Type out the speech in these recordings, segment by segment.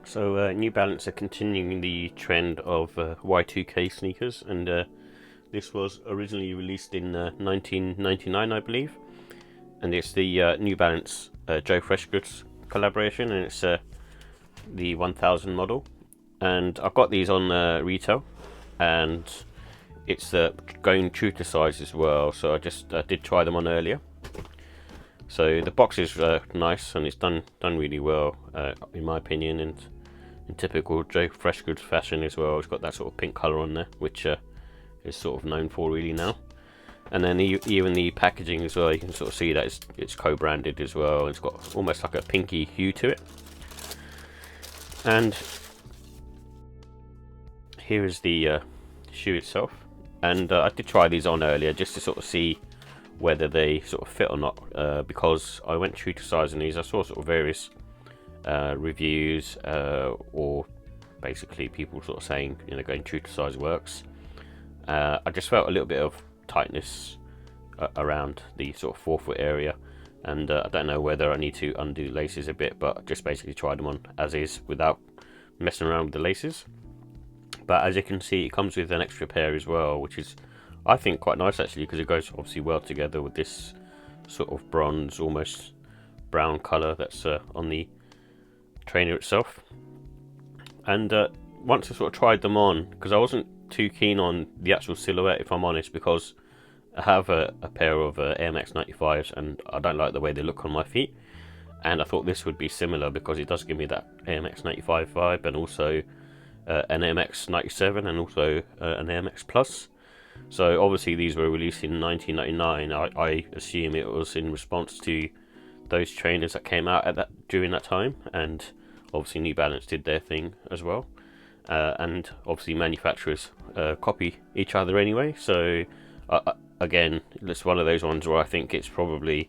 So New Balance are continuing the trend of Y2K sneakers, and this was originally released in 1999, I believe, and it's the New Balance Joe Freshgoods collaboration, and it's the 1000 model, and I've got these on retail, and it's going true to size as well, so I just did try them on earlier. So the box is nice, and it's done really well in my opinion, and in typical Joe Freshgoods fashion as well. It's got that sort of pink colour on there, which is sort of known for really now. And then even the packaging as well, you can sort of see that it's co-branded as well. It's got almost like a pinky hue to it. And here is the shoe itself. And I did try these on earlier just to sort of see whether they sort of fit or not, because I went true to size in these. I saw sort of various reviews or basically people sort of saying, you know, going true to size works. I just felt a little bit of tightness around the sort of forefoot area, and I don't know whether I need to undo laces a bit, but I just basically tried them on as is without messing around with the laces. But as you can see, it comes with an extra pair as well, which is, I think, quite nice actually, because it goes obviously well together with this sort of bronze, almost brown colour that's on the trainer itself. And once I sort of tried them on, because I wasn't too keen on the actual silhouette, if I'm honest, because I have a pair of Air Max 95s and I don't like the way they look on my feet, and I thought this would be similar because it does give me that Air Max 95 vibe, and also an Air Max 97 and also an Air Max Plus. So obviously these were released in 1999. I assume it was in response to those trainers that came out during that time, and obviously New Balance did their thing as well. And obviously manufacturers copy each other anyway, so again, it's one of those ones where I think it's probably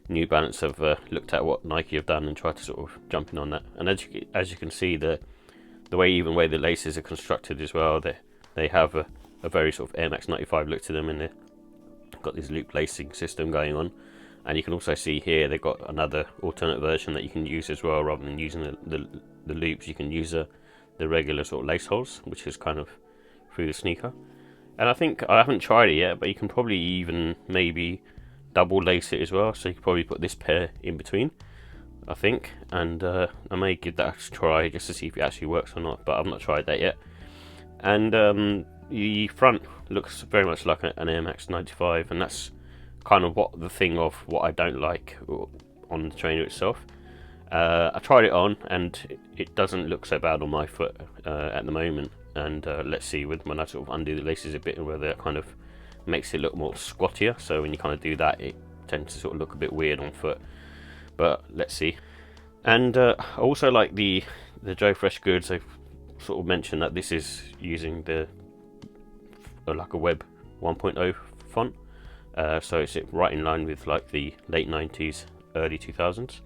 New Balance have looked at what Nike have done and tried to sort of jump in on that. And as you can see, the way the laces are constructed as well, they have a very sort of Air Max 95 look to them, and they've got this loop lacing system going on. And you can also see here they've got another alternate version that you can use as well. Rather than using the loops, you can use the regular sort of lace holes, which is kind of through the sneaker. And I think, I haven't tried it yet, but you can probably even maybe double lace it as well, so you can probably put this pair in between, I think. And I may give that a try just to see if it actually works or not, but I've not tried that yet. And the front looks very much like an Air Max 95, and that's kind of what I don't like on the trainer itself. I tried it on and it doesn't look so bad on my foot at the moment, and let's see when I sort of undo the laces a bit, and whether that kind of makes it look more squattier. So when you kind of do that, it tends to sort of look a bit weird on foot, but let's see. And I also like the Joe Freshgoods. They've sort of mentioned that this is using the like a Web 1.0 font, so it's right in line with like the late 90s, early 2000s.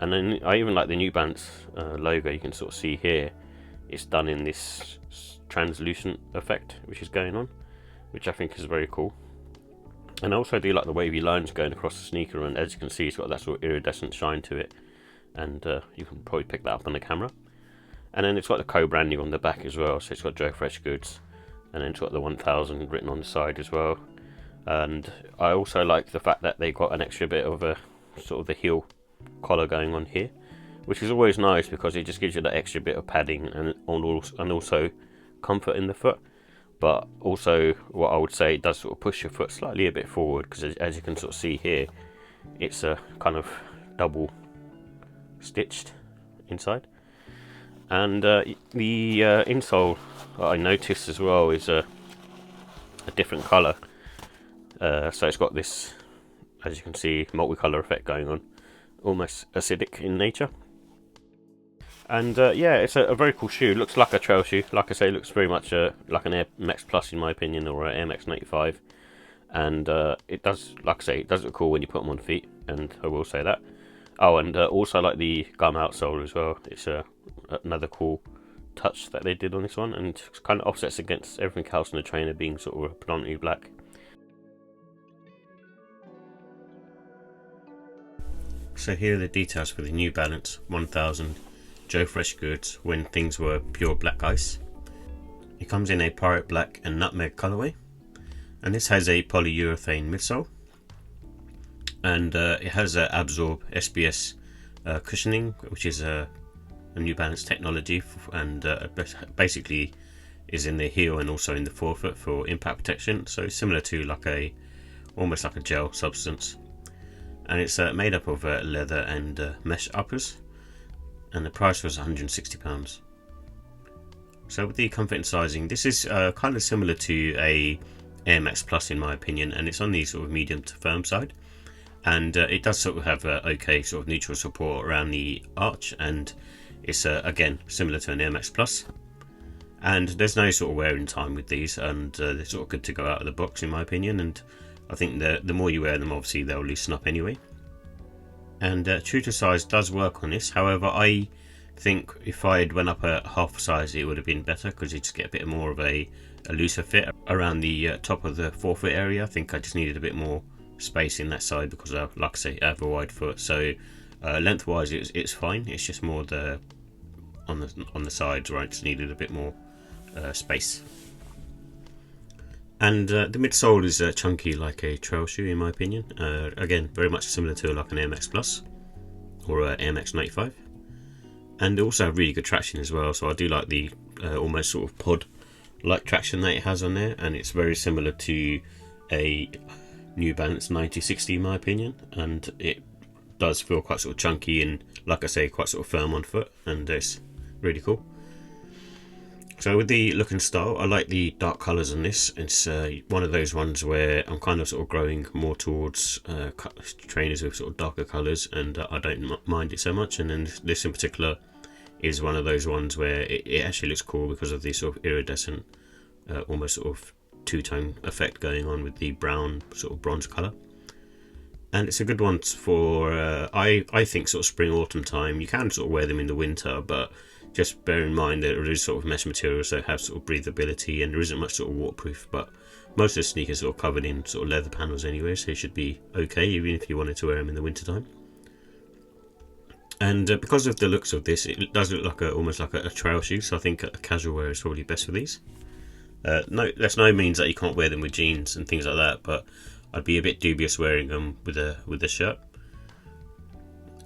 And then I even like the New Balance logo. You can sort of see here it's done in this translucent effect which is going on, which I think is very cool. And I also do like the wavy lines going across the sneaker, and as you can see, it's got that sort of iridescent shine to it, and you can probably pick that up on the camera. And then it's got the co-branding on the back as well, so it's got Joe Freshgoods, and then it's got the 1000 written on the side as well. And I also like the fact that they got an extra bit of a sort of the heel collar going on here, which is always nice because it just gives you that extra bit of padding and also comfort in the foot. But also, what I would say, it does sort of push your foot slightly a bit forward, because as you can sort of see here, it's a kind of double stitched inside. And the insole I noticed as well is a different colour. So it's got this, as you can see, multicolour effect going on, almost acidic in nature. And yeah, it's a very cool shoe. It looks like a trail shoe. Like I say, it looks very much like an Air Max Plus in my opinion, or an Air Max 95. And it does, like I say, it does look cool when you put them on feet, and I will say that. Oh, and also I like the gum outsole as well. It's another cool touch that they did on this one, and it kind of offsets against everything else in the trainer being sort of predominantly black. So here are the details for the New Balance 1000 Joe Freshgoods when things were pure black ice. It comes in a pirate black and nutmeg colourway, and this has a polyurethane midsole, and it has a Abzorb SBS cushioning, which is a New Balance technology, and basically is in the heel and also in the forefoot for impact protection. So similar to like almost like a gel substance, and it's made up of leather and mesh uppers, and the price was £160. So with the comfort and sizing, this is kind of similar to a Air Max Plus in my opinion, and it's on the sort of medium to firm side, and it does sort of have okay sort of neutral support around the arch, and it's again similar to an Air Max Plus, and there's no sort of wearing time with these, and they're sort of good to go out of the box in my opinion, and I think the more you wear them, obviously they'll loosen up anyway. And true to size does work on this. However, I think if I had went up a half size, it would have been better, because you just get a bit more of a looser fit around the top of the forefoot area. I think I just needed a bit more space in that side because, like I say, I have a wide foot. So lengthwise, it's fine. It's just more on the sides, right? Just needed a bit more space. And the midsole is chunky like a trail shoe in my opinion. Again, very much similar to like an Air Max Plus or an Air Max 95. And they also have really good traction as well, so I do like the almost sort of pod like traction that it has on there, and it's very similar to a New Balance 9060 in my opinion, and it does feel quite sort of chunky and, like I say, quite sort of firm on foot, and it's really cool. So with the look and style, I like the dark colours on this. It's one of those ones where I'm kind of sort of growing more towards trainers with sort of darker colours, and I don't mind it so much. And then this in particular is one of those ones where it actually looks cool because of the sort of iridescent, almost sort of two-tone effect going on with the brown sort of bronze colour. And it's a good one for, I think, sort of spring autumn time. You can sort of wear them in the winter, but just bear in mind that it is sort of mesh material, so it has sort of breathability, and there isn't much sort of waterproof, but most of the sneakers are sort of covered in sort of leather panels anyway, so it should be okay even if you wanted to wear them in the winter time. And because of the looks of this, it does look like almost like a trail shoe, so I think a casual wear is probably best for these. No, that's no means that you can't wear them with jeans and things like that, but I'd be a bit dubious wearing them with a shirt.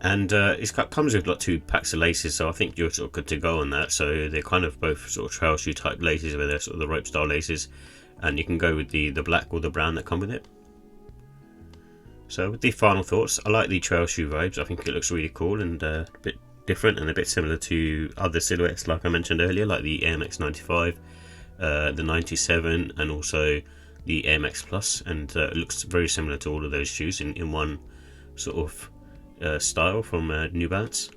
And it comes with like 2 packs of laces, so I think you're sort of good to go on that. So they're kind of both sort of trail shoe type laces, where they're sort of the rope style laces, and you can go with the black or the brown that come with it. So with the final thoughts, I like the trail shoe vibes. I think it looks really cool and a bit different and a bit similar to other silhouettes like I mentioned earlier, like the Air Max 95, the 97, and also the Air Max Plus, and it looks very similar to all of those shoes in one sort of style from New Balance.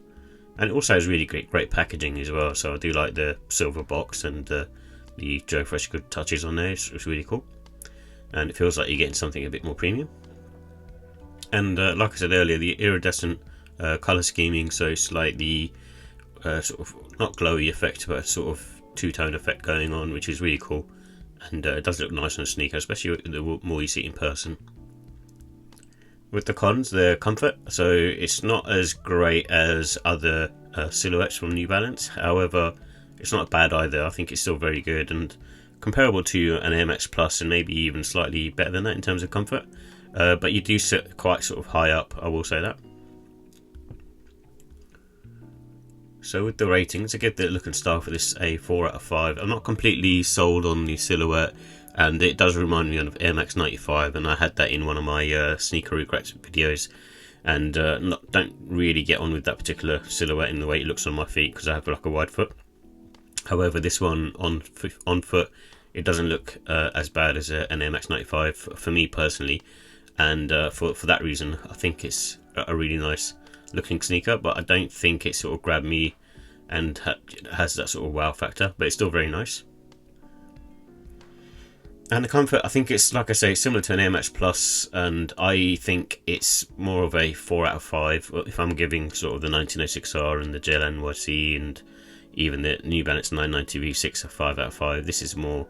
And it also has really great packaging as well, so I do like the silver box and the Joe Freshgoods touches on there. It's really cool, and it feels like you're getting something a bit more premium. And like I said earlier, the iridescent colour scheming, so it's like the sort of not glowy effect, but a sort of two-tone effect going on, which is really cool, and it does look nice on a sneaker, especially the more you see it in person. With the cons, the comfort, so it's not as great as other silhouettes from New Balance. However, it's not bad either. I think it's still very good and comparable to an Air Max Plus, and maybe even slightly better than that in terms of comfort. But you do sit quite sort of high up, I will say that. So with the ratings, I give the look and style for this a 4 out of 5. I'm not completely sold on the silhouette, and it does remind me of Air Max 95, and I had that in one of my sneaker regrets videos, and don't really get on with that particular silhouette in the way it looks on my feet, because I have like a wide foot. However, this one on foot, it doesn't look as bad as an Air Max 95 for me personally, and for that reason I think it's a really nice looking sneaker, but I don't think it sort of grabbed me and has that sort of wow factor, but it's still very nice. And the comfort, I think it's, like I say, similar to an Air Max Plus, and I think it's more of a 4 out of 5 if I'm giving sort of the 1906R and the Gel NYC and even the New Balance 990 V6 a 5 out of 5. This is more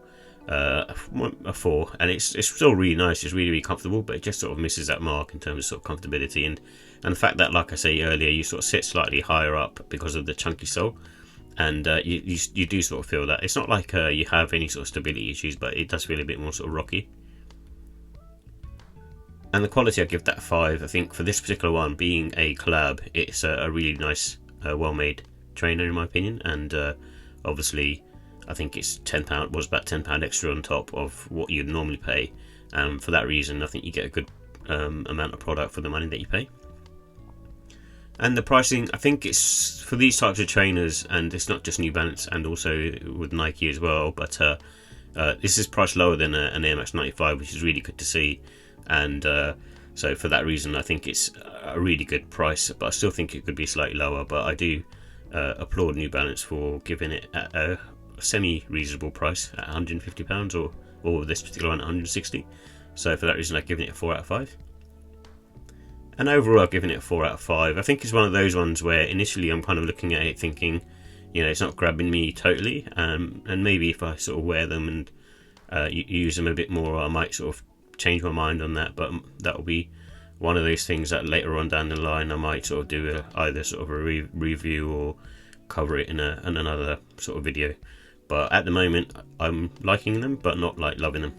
a 4, and it's still really nice. It's really comfortable, but it just sort of misses that mark in terms of sort of comfortability, and the fact that, like I say earlier, you sort of sit slightly higher up because of the chunky sole, and you do sort of feel that. It's not like you have any sort of stability issues, but it does feel a bit more sort of rocky. And the quality, I give that 5. I think for this particular one, being a collab, it's a really nice, well-made trainer in my opinion, and obviously I think it's £10, was about £10 extra on top of what you'd normally pay, and for that reason I think you get a good amount of product for the money that you pay. And the pricing, I think it's for these types of trainers, and it's not just New Balance, and also with Nike as well, but this is priced lower than an Air Max 95, which is really good to see. And so for that reason I think it's a really good price, but I still think it could be slightly lower. But I do applaud New Balance for giving it at a semi-reasonable price at £150, or this particular one at £160. So for that reason I've given it a 4 out of 5. And overall I've given it a 4 out of 5. I think it's one of those ones where initially I'm kind of looking at it thinking, you know, it's not grabbing me totally, and maybe if I sort of wear them and use them a bit more, I might sort of change my mind on that. But that will be one of those things that later on down the line I might sort of do either sort of a review or cover it in another sort of video. But at the moment I'm liking them, but not like loving them.